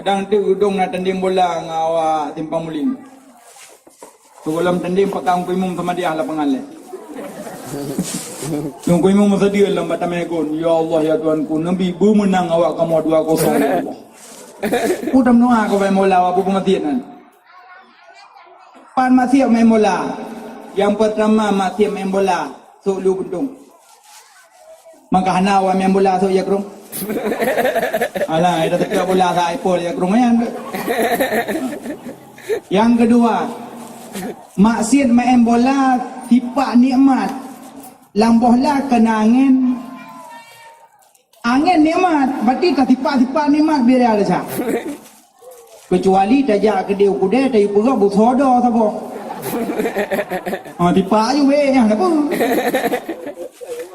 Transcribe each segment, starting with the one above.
Kadang tu udung nak tanding bola dengan awak timpang muling. Tu dalam tanding petang kuimum sama dia lapangan le. Yung kuimum masa dia dalam batam ekon. Ya Allah ya Tuhanku, Nabi menang awak kamu 2-0 ya Allah. Udam noa kau main bola apa pun mati nan. Pan mati main bola. Yang pertama mati main bola, so lu buntung. Maka hana awak main bola so ya krong. Alah, ida tak bola sa iPod ya krong yan. Yang kedua, maksiat main bola tipak nikmat. Lambohlah kena angin. Angin nikmat, berarti tak tipak-tipak nikmat biar ada sah. Kecuali tajak ke dia kuda, tajak perut bersoda siapa. Tipak je weh, yang apa?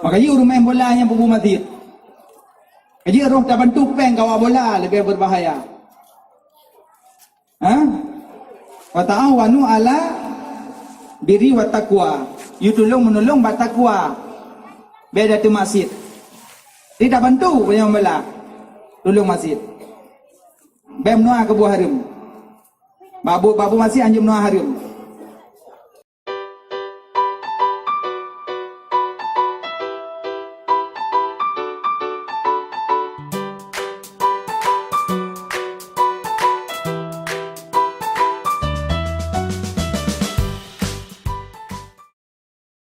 Maka you main bola yang bubu mati. Jadi roh tak bantu peng kawal bola lebih berbahaya. Wa ta'awanu ala birri wa taqwa. You tolong menolong bertakwa. Beda tu masjid. Tidak bantu punya bola. Tolong masjid. Bem noa ke buah harum. Babu masjid anjum noa harum.